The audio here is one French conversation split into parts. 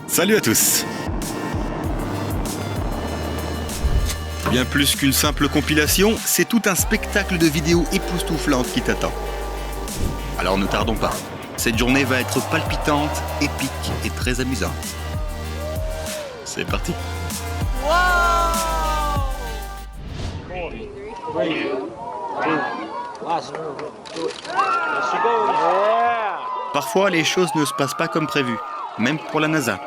Salut à tous. Bien plus qu'une simple compilation, c'est tout un spectacle de vidéos époustouflantes qui t'attend. Alors ne tardons pas. Cette journée va être palpitante, épique et très amusante. C'est parti. Parfois, les choses ne se passent pas comme prévu, même pour la NASA.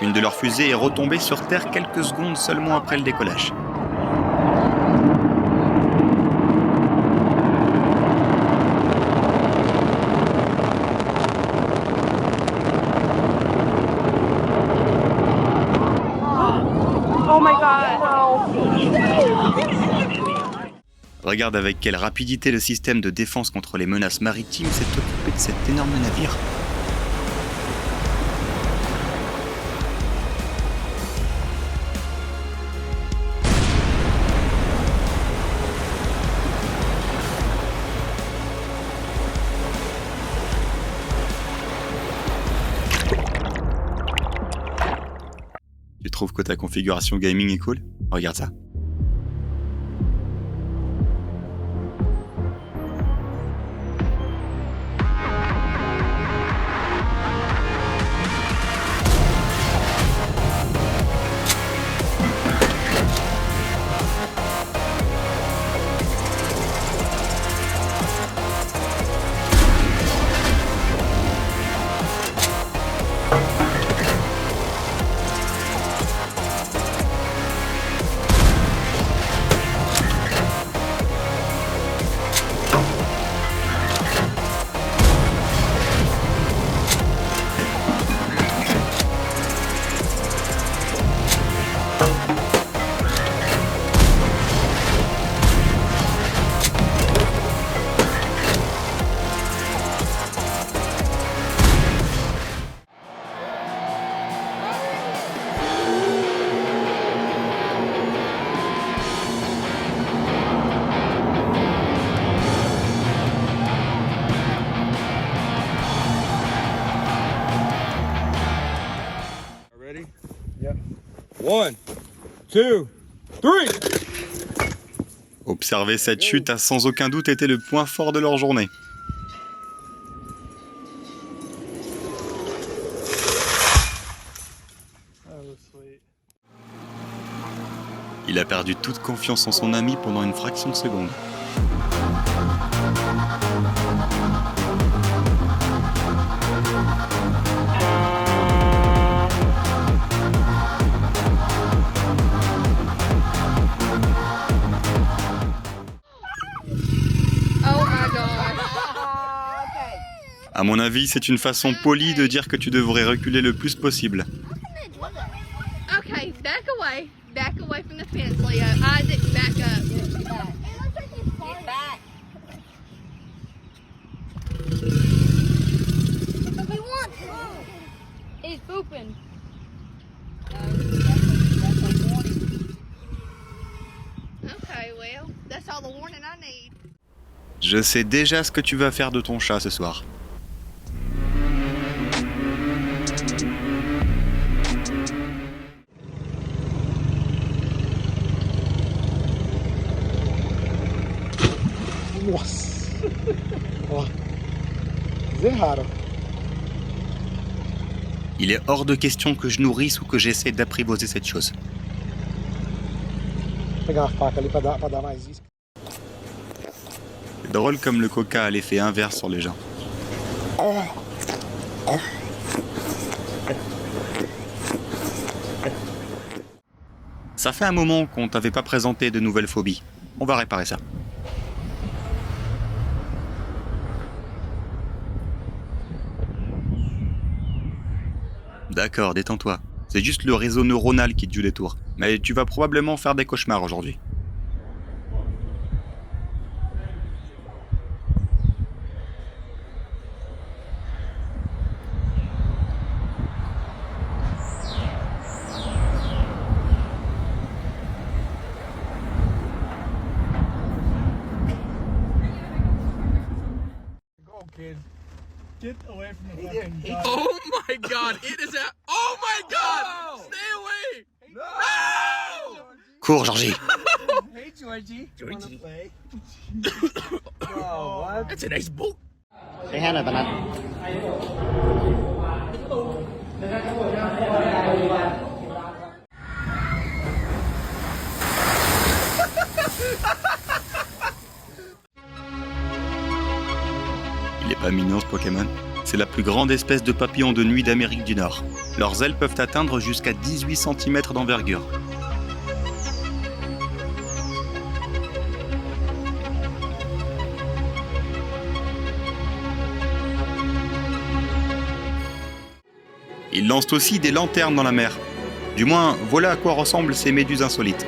Une de leurs fusées est retombée sur Terre quelques secondes seulement après le décollage. Oh my god! Regarde avec quelle rapidité le système de défense contre les menaces maritimes s'est occupé de cet énorme navire. Tu trouves que ta configuration gaming est cool? Regarde ça. Ready? Yep. 1, 2, 3. Observer cette chute a sans aucun doute été le point fort de leur journée. Il a perdu toute confiance en son ami pendant une fraction de seconde. Oh my god! À mon avis, c'est une façon polie de dire que tu devrais reculer le plus possible. Okay, back away. Back away from the fence, Leo. Isaac, back up. Get back. We want to. He's pooping. Okay, well, that's all the warning I need. Je sais déjà ce que tu vas faire de ton chat ce soir. Nossa! Ó. Eles erraram. Il est hors de question que je nourrisse ou que j'essaie d'apprivoiser cette chose. Vou pegar uma faca ali pra dar mais isca. C'est drôle comme le coca a l'effet inverse sur les gens. Ça fait un moment qu'on t'avait pas présenté de nouvelles phobies. On va réparer ça. D'accord, détends-toi. C'est juste le réseau neuronal qui te joue des tours. Mais tu vas probablement faire des cauchemars aujourd'hui. Go, kid. Get away from the fucking Oh my my god, it is a... Oh my god! Stay away! No! Cours, Georgie. Hey, Georgie. Georgie. Play? Oh, what? That's a nice boat. ใช้แฮนด์หน่อยปะนัท Il est pas mignon ce Pokémon. C'est la plus grande espèce de papillon de nuit d'Amérique du Nord. Leurs ailes peuvent atteindre jusqu'à 18 cm d'envergure. Ils lancent aussi des lanternes dans la mer. Du moins, voilà à quoi ressemblent ces méduses insolites.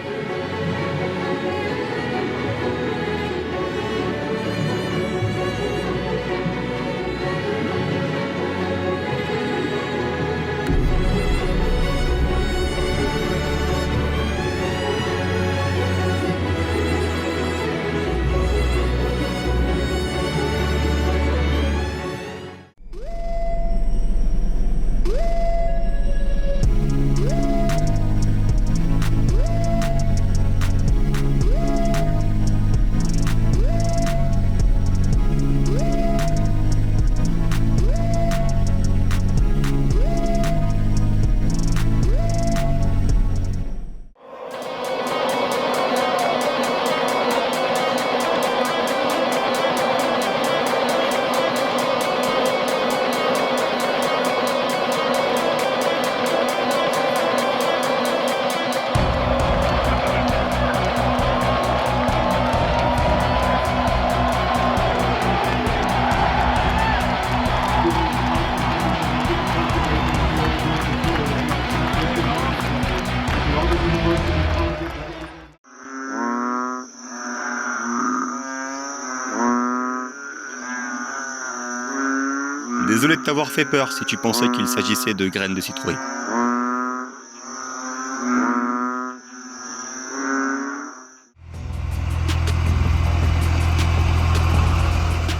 Désolé de t'avoir fait peur si tu pensais qu'il s'agissait de graines de citrouille.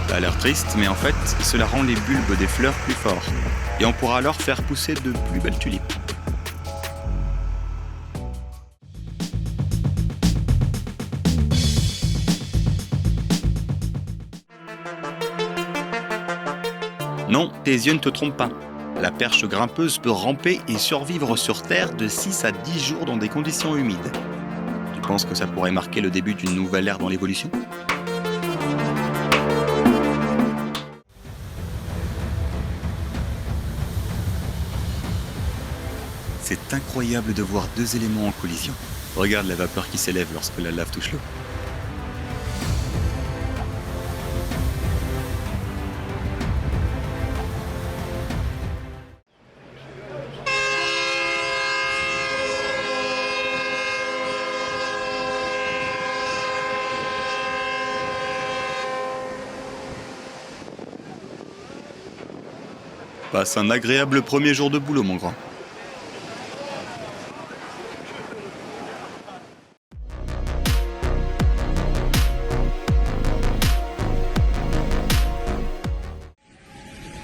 Ça a l'air triste, mais en fait, cela rend les bulbes des fleurs plus forts. Et on pourra alors faire pousser de plus belles tulipes. Non, tes yeux ne te trompent pas. La perche grimpeuse peut ramper et survivre sur Terre de 6 à 10 jours dans des conditions humides. Tu penses que ça pourrait marquer le début d'une nouvelle ère dans l'évolution ? C'est incroyable de voir deux éléments en collision. Regarde la vapeur qui s'élève lorsque la lave touche l'eau. Passe un agréable premier jour de boulot, mon grand.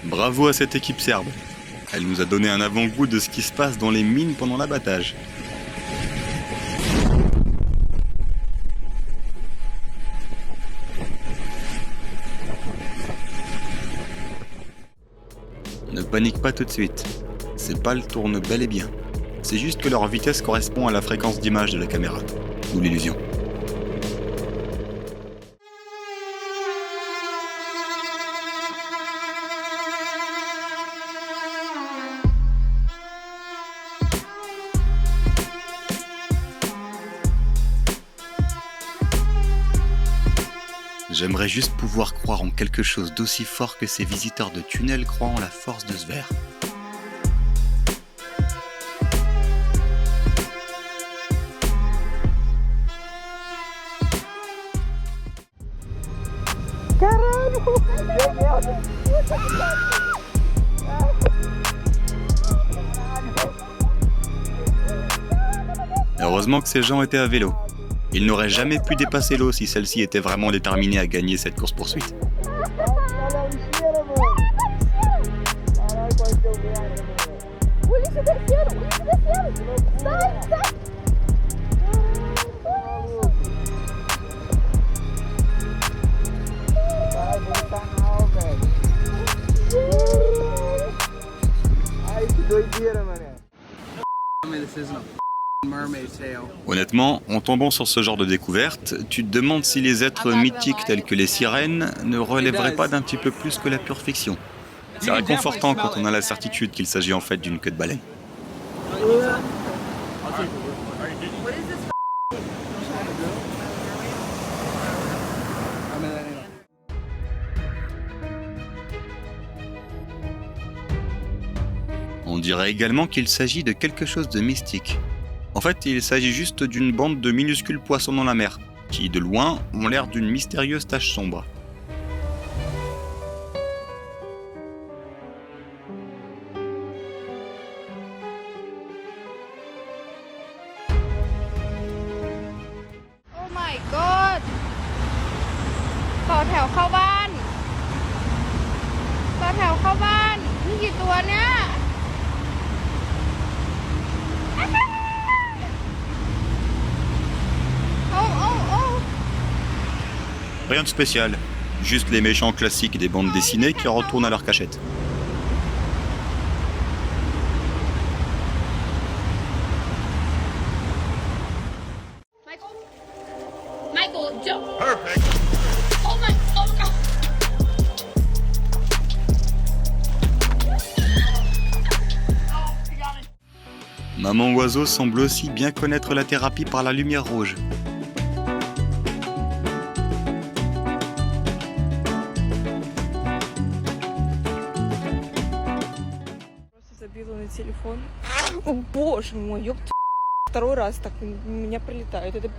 Bravo à cette équipe serbe. Elle nous a donné un avant-goût de ce qui se passe dans les mines pendant l'abattage. Ne panique pas tout de suite. Ces pales tournent bel et bien. C'est juste que leur vitesse correspond à la fréquence d'image de la caméra, ou l'illusion. J'aimerais juste pouvoir croire en quelque chose d'aussi fort que ces visiteurs de tunnels croient en la force de ce verre. Heureusement que ces gens étaient à vélo. Ils n'auraient jamais pu dépasser l'eau si celle-ci était vraiment déterminée à gagner cette course-poursuite. Honnêtement, en tombant sur ce genre de découverte, tu te demandes si les êtres mythiques tels que les sirènes ne relèveraient pas d'un petit peu plus que la pure fiction. C'est réconfortant quand on a la certitude qu'il s'agit en fait d'une queue de baleine. On dirait également qu'il s'agit de quelque chose de mystique. En fait, il s'agit juste d'une bande de minuscules poissons dans la mer, qui, de loin, ont l'air d'une mystérieuse tache sombre. Oh my god ต่อแถวเข้าบ้านต่อแถวเข้าบ้านนี่กี่ตัวเนี่ย Rien de spécial, juste les méchants classiques des bandes dessinées qui retournent à leur cachette. Michael, jump. Perfect. Oh my god. Maman Oiseau semble aussi bien connaître la thérapie par la lumière rouge. Забила на телефон. О боже мой, ёпта. Второй раз так у меня прилетает. Это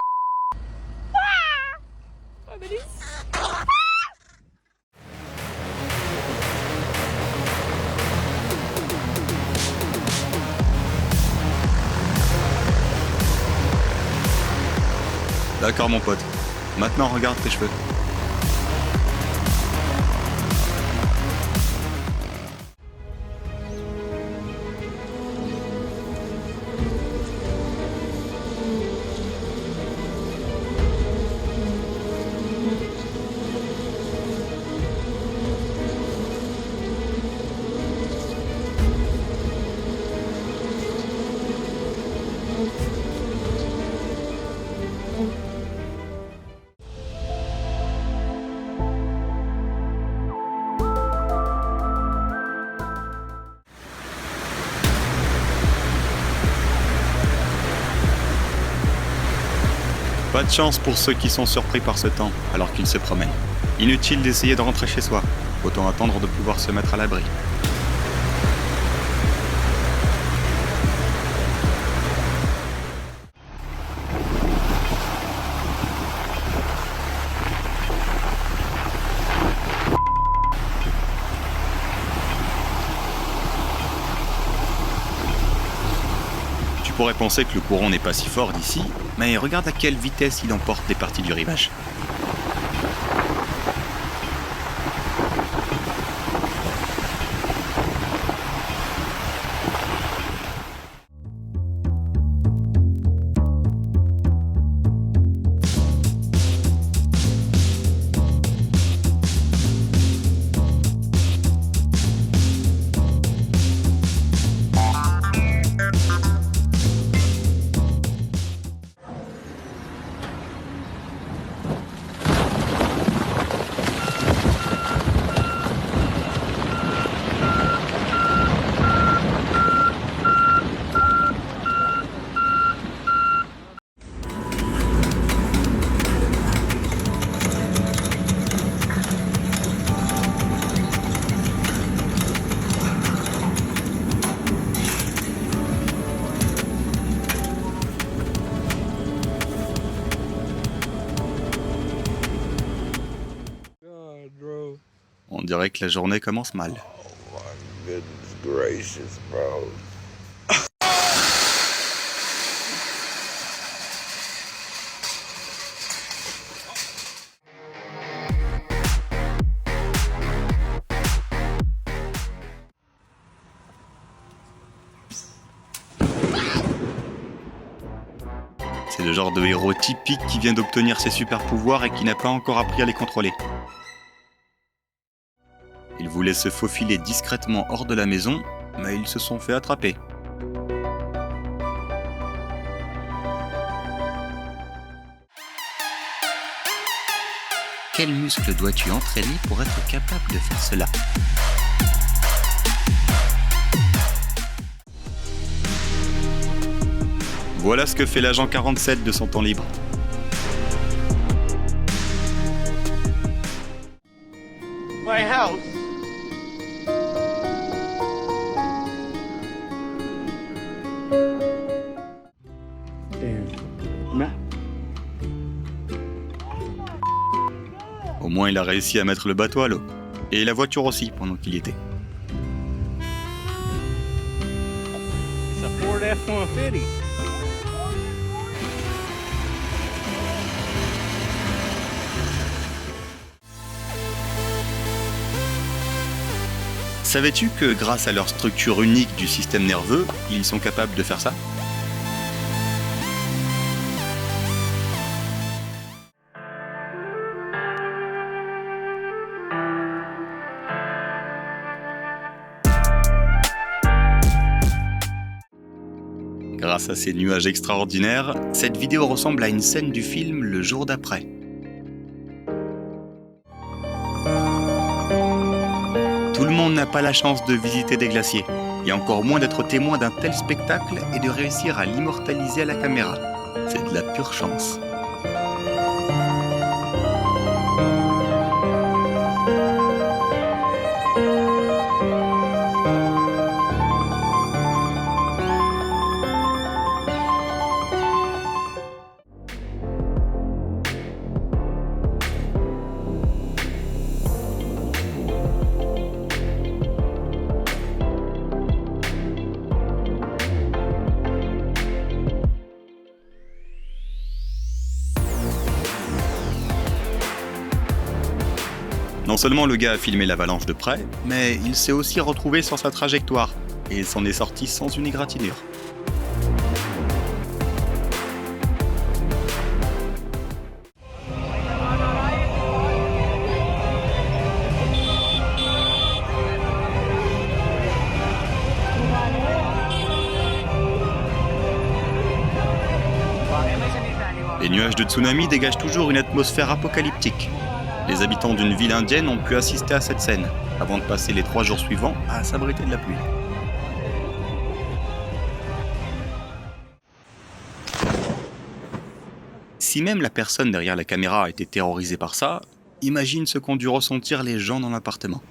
D'accord mon pote, maintenant regarde tes cheveux. Pas de chance pour ceux qui sont surpris par ce temps alors qu'ils se promènent. Inutile d'essayer de rentrer chez soi, autant attendre de pouvoir se mettre à l'abri. Tu pourrais penser que le courant n'est pas si fort d'ici, mais regarde à quelle vitesse il emporte des parties du rivage. On dirait que la journée commence mal. Oh my goodness gracious, bro. C'est le genre de héros typique qui vient d'obtenir ses super pouvoirs et qui n'a pas encore appris à les contrôler. Ils voulaient se faufiler discrètement hors de la maison, mais ils se sont fait attraper. Quel muscle dois-tu entraîner pour être capable de faire cela ? Voilà ce que fait l'agent 47 de son temps libre. My house. Au moins, il a réussi à mettre le bateau à l'eau. Et la voiture aussi, pendant qu'il y était. It's a Ford F-150. Savais-tu que grâce à leur structure unique du système nerveux, ils sont capables de faire ça ? Grâce à ces nuages extraordinaires, cette vidéo ressemble à une scène du film Le jour d'après. Tout le monde n'a pas la chance de visiter des glaciers, et encore moins d'être témoin d'un tel spectacle et de réussir à l'immortaliser à la caméra. C'est de la pure chance. Non seulement le gars a filmé l'avalanche de près, mais il s'est aussi retrouvé sur sa trajectoire et s'en est sorti sans une égratignure. Les nuages de tsunami dégagent toujours une atmosphère apocalyptique. Les habitants d'une ville indienne ont pu assister à cette scène, avant de passer les 3 jours suivants à s'abriter de la pluie. Si même la personne derrière la caméra a été terrorisée par ça, imagine ce qu'ont dû ressentir les gens dans l'appartement.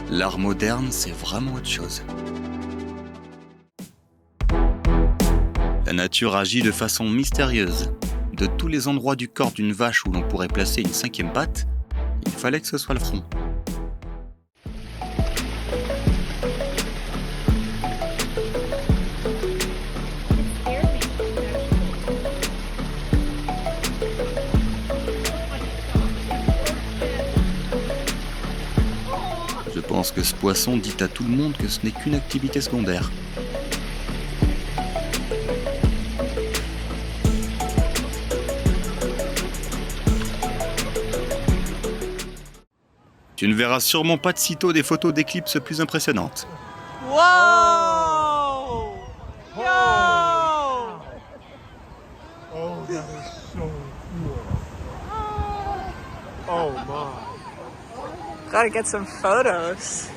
L'art moderne, c'est vraiment autre chose. La nature agit de façon mystérieuse. De tous les endroits du corps d'une vache où l'on pourrait placer une 5e patte, il fallait que ce soit le front. Je pense que ce poisson dit à tout le monde que ce n'est qu'une activité secondaire. Tu ne verras sûrement pas de sitôt des photos d'éclipses plus impressionnantes. Wow! Yo! Oh, that is so cool. Oh my. Gotta get some photos.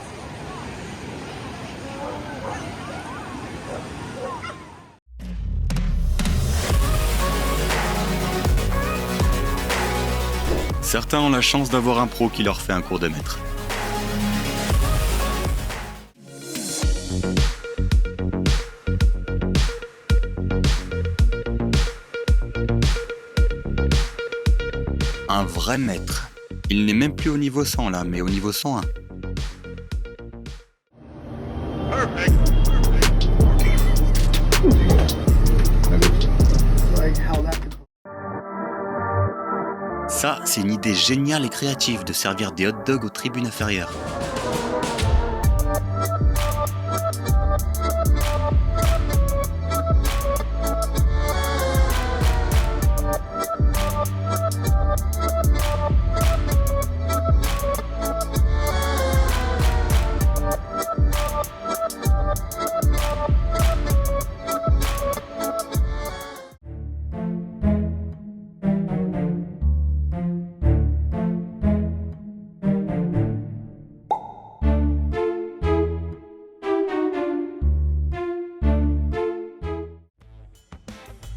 Certains ont la chance d'avoir un pro qui leur fait un cours de maître. Un vrai maître. Il n'est même plus au niveau 100 là, mais au niveau 101. Ça, c'est une idée géniale et créative de servir des hot dogs aux tribunes inférieures.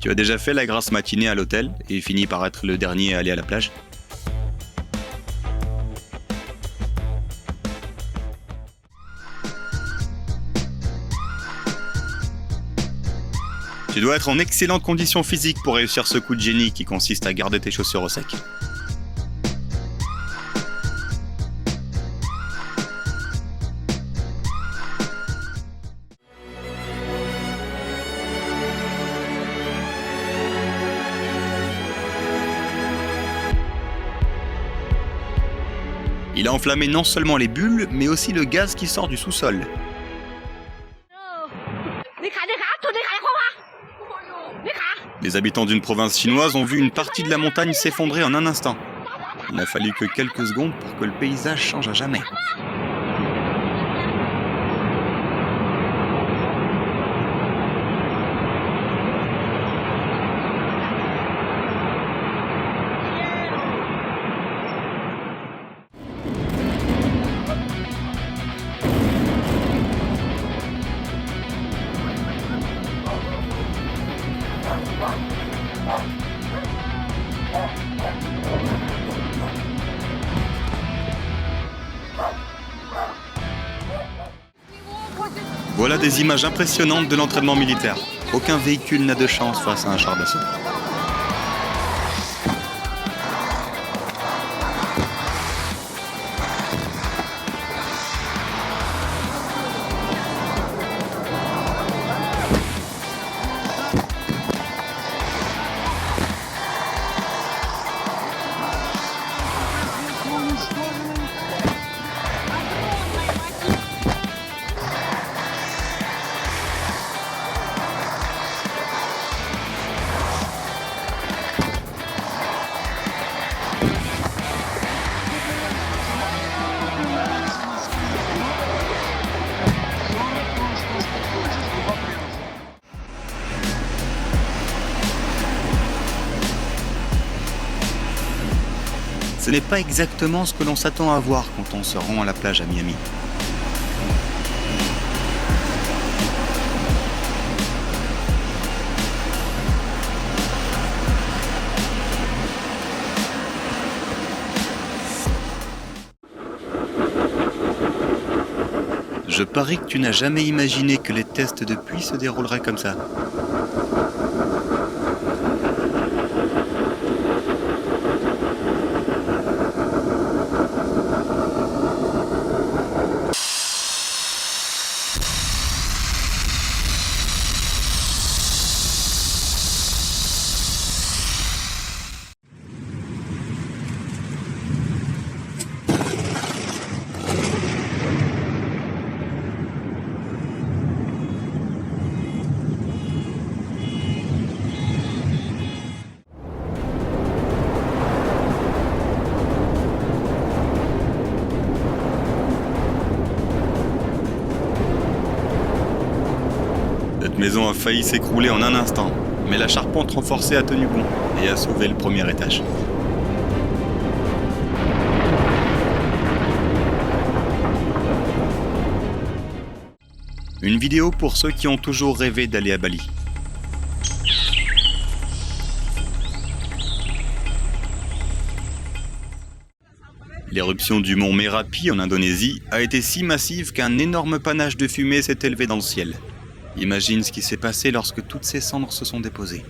Tu as déjà fait la grasse matinée à l'hôtel et fini par être le dernier à aller à la plage? Tu dois être en excellente condition physique pour réussir ce coup de génie qui consiste à garder tes chaussures au sec. Il a enflammé non seulement les bulles, mais aussi le gaz qui sort du sous-sol. Les habitants d'une province chinoise ont vu une partie de la montagne s'effondrer en un instant. Il n'a fallu que quelques secondes pour que le paysage change à jamais. Voilà des images impressionnantes de l'entraînement militaire. Aucun véhicule n'a de chance face à un char d'assaut. Ce n'est pas exactement ce que l'on s'attend à voir quand on se rend à la plage à Miami. Je parie que tu n'as jamais imaginé que les tests de pluie se dérouleraient comme ça. Cette maison a failli s'écrouler en un instant, mais la charpente renforcée a tenu bon et a sauvé le premier étage. Une vidéo pour ceux qui ont toujours rêvé d'aller à Bali. L'éruption du mont Merapi en Indonésie a été si massive qu'un énorme panache de fumée s'est élevé dans le ciel. Imagine ce qui s'est passé lorsque toutes ces cendres se sont déposées.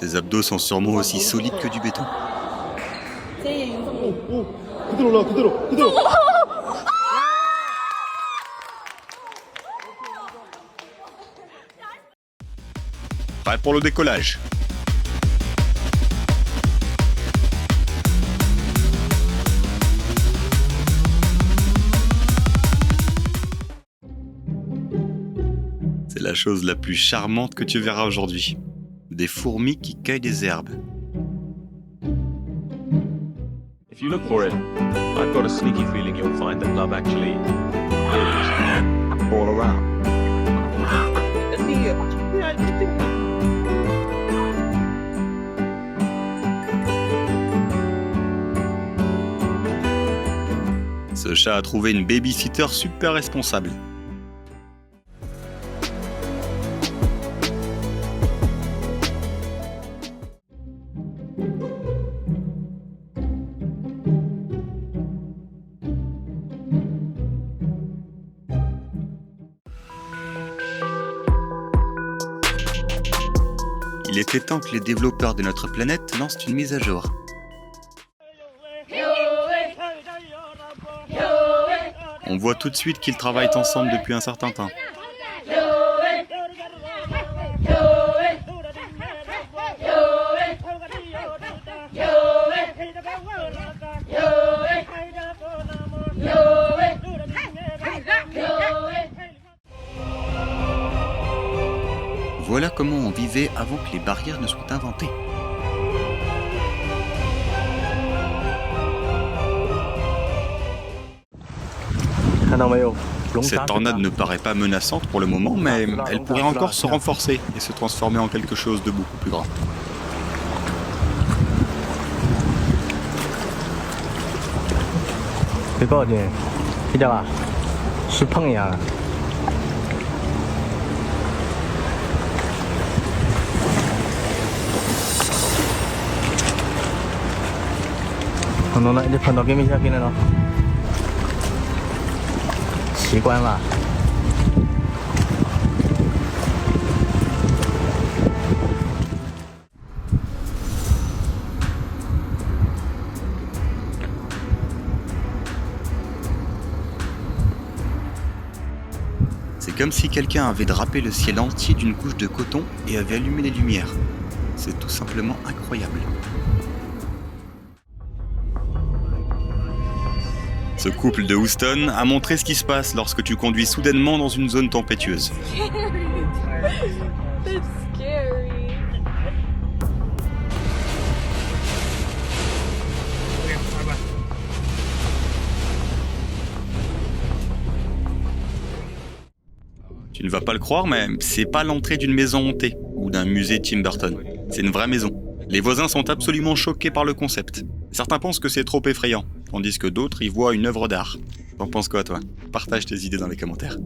Ses abdos sont sûrement aussi solides que du béton. 그대로 올라, 그대로. Prêt pour le décollage. C'est la chose la plus charmante que tu verras aujourd'hui. Des fourmis qui cueillent des herbes. If you look for it, I've got a sneaky feeling you'll find that love actually is all around. Ce chat a trouvé une babysitter super responsable. Il était temps que les développeurs de notre planète lancent une mise à jour. On voit tout de suite qu'ils travaillent ensemble depuis un certain temps. Voilà comment on vivait avant que les barrières ne soient inventées. Cette tornade ne paraît pas menaçante pour le moment, mais elle pourrait encore se renforcer et se transformer en quelque chose de beaucoup plus grand. C'est comme si quelqu'un avait drapé le ciel entier d'une couche de coton et avait allumé les lumières. C'est tout simplement incroyable. Ce couple de Houston a montré ce qui se passe lorsque tu conduis soudainement dans une zone tempétueuse. That's scary. Tu ne vas pas le croire, mais c'est pas l'entrée d'une maison hantée ou d'un musée Tim Burton. C'est une vraie maison. Les voisins sont absolument choqués par le concept. Certains pensent que c'est trop effrayant, tandis que d'autres y voient une œuvre d'art. T'en penses quoi, toi? Partage tes idées dans les commentaires.